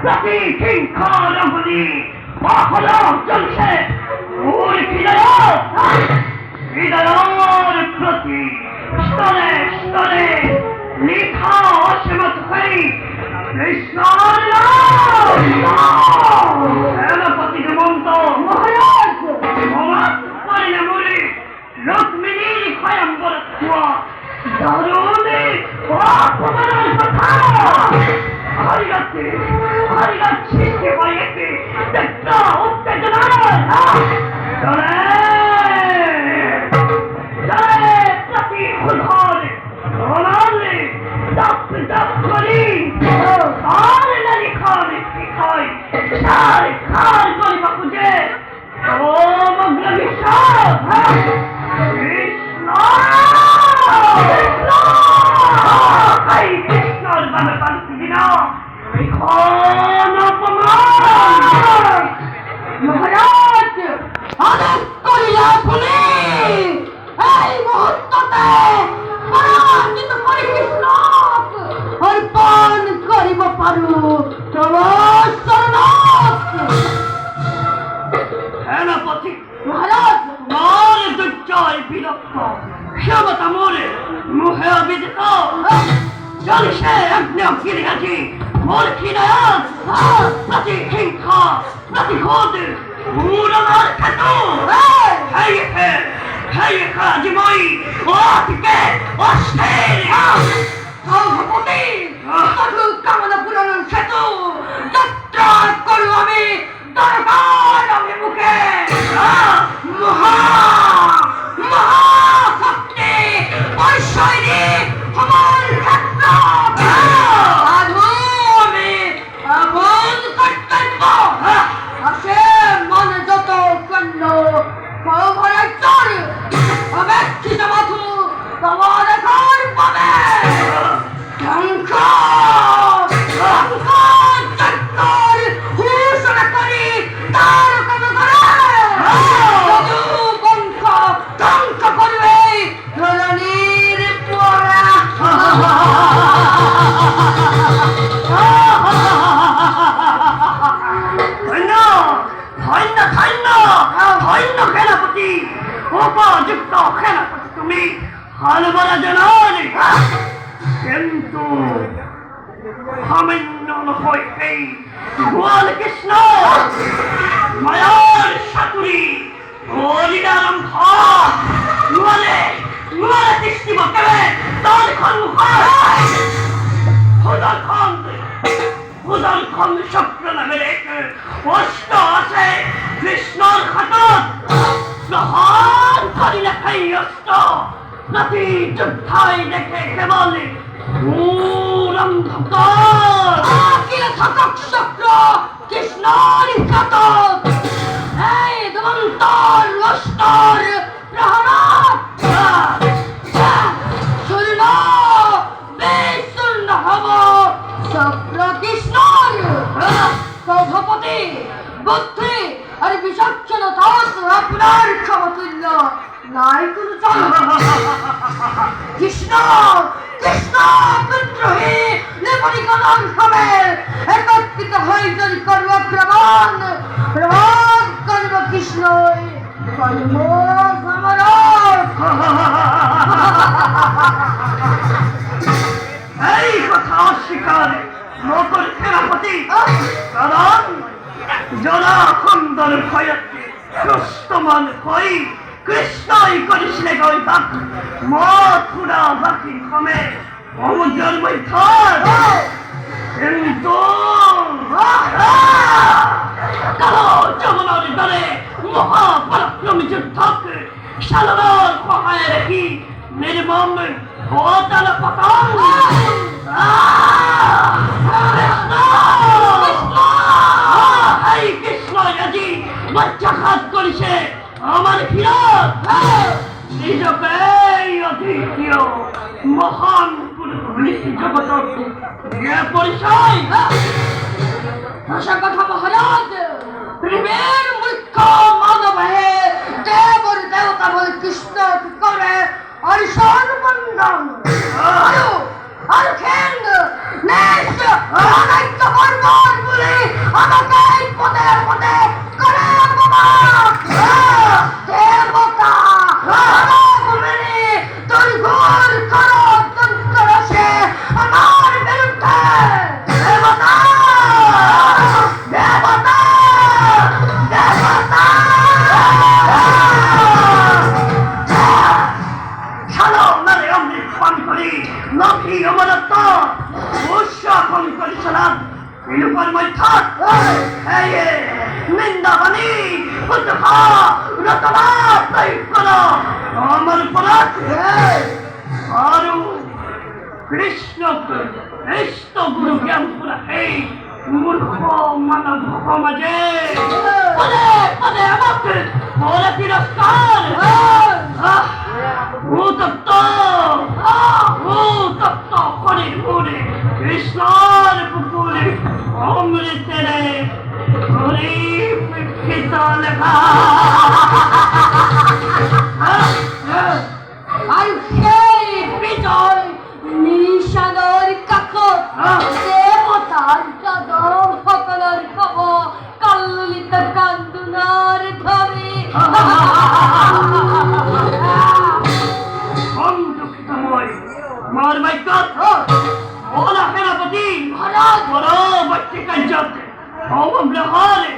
প্রতি কিঙ্কর অবধি হলো চলছে ওর হৃদয়ের প্রতি স্তরে স্তরে লিখা অসীমত হই কৃষ্ণর সেনাপতি দুর্মন্ত মহারাজ পরিণে মরে রুক্মিণীর ভয়ঙ্কর দারুণে অপমানের কথা হরিগাছ সৃষ্টি হয়েছে একটা উত্তেজনা প্রতি উদ্ধার অনালে দপ করি আর নারী খাওয়াবে শিখাই সার খার করিবা খুঁজে ও মগ্ন বিশ্ব কৃষ্ণর বাবা পালছি দিনা মহারাজ আদেশ করিয়া শুনি এই মুহূর্ততে পরাজিত করি কৃষ্ণ অর্পণ করিব পারু সেনাপতি মহারাজ তোমার দুর্জয় বিলক্ষ ক্ষমতা মোরে মুখে অবিদিত জলসে অগ্নি ফিরে গেছি মোর খিনায়াত প্রতি হিংসা প্রতি ক্রোধ মূলনার ক্ষেত হেই জীবই অতিকে অস্থির সভাপতি কামনা পুরানোর সেতু যাত্রা করু আমি দরকার আমি মুখে মহাশক্তি ঐশ্বরী আমার ক্ষেত্র আমি এমন কর্তব্য আসে মনে যত কন্য সভরে চল অব্যক্ষিত মাথু তোমার এখন পাবে ঘোষণা করি তার কত করে বংশ ধ্বংস করবে ধরণীর পড়া সেনাপতি উপযুক্ত সেনাপতি তুমি হালবরা জানানি কিন্তু সামান্য নহয় এই গোয়াল কৃষ্ণ মায়ার সাতুরি হরিনারাম খালে দৃষ্টি বকেবে তার খন শুক্র নামের এক অষ্ট আছে কৃষ্ণর খাতত প্রহার করি লেখাই অষ্ট প্রতি যুদ্ধাই দেখে কেবল চক্র কৃষ্ণর খাতত এই দুমন্তর অষ্টর শূন্য বেশূন্য হব চক্র কৃষ্ণর সভাপতি বুদ্ধি আর বিচক্ষণ আপনার সমতুল্য নাই কোনো চল কৃষ্ণ কৃষ্ণ বিদ্রোহী লেপরিকরণ হবে একত্রিত হয়ে যদি করব প্রমাণ করব কৃষ্ণ এই কথা অস্বীকার নকল সেনাপতি কারণ জনাখন্দর ভয়তে সুস্থমান হই কৃষ্ণই করিসলে গৈবাক মথুরা বাকি ক্ষমে অমুজর বৈঠার কিন্তু যমুনার দলে মহাপরাক্রমী যুদ্ধক সালনার সহায় রেখি নির্মম ভোতাল পতন কৃষ্ণ আজি বাচ্চাঘাত করিছে আমার ফিরত নিজকে অদ্বিতীয় মহান পুরুষ জগত পরিচয় ভাষা কথা মহারাজ প্রেমের মুখ্য মানব হে দেবর দেবতা বলে কৃষ্ণ করে আর সর্বন্দন আর খেন্দ নেশ অধি অমরত্ব উৎসাহন করেছিলাম বিলুকর্ময় থাক নিন্দাবাণী উদ্ভা রতনা প্রয়োগ করো আমার পরাগ আরো কৃষ্ণ কৃষ্ণ গুরু জ্ঞান পুরা এই মূর্খ মানব সমাজে পদে পদে আমাকে বলে তিরস্কার তত্ত্ব করির মুড়ে কৃষ্ণর পুকুরে অমৃতের পরীক্ষিত লেখা আর সেই বিজয় নিশানোর কাকত দেবতার যাদব সকলের খবর কল্লিত কান্দুনার ধরে মার বাক্য ওলা সেনাপতি বড় বাচ্চা কার্যতে অমগ্রহণে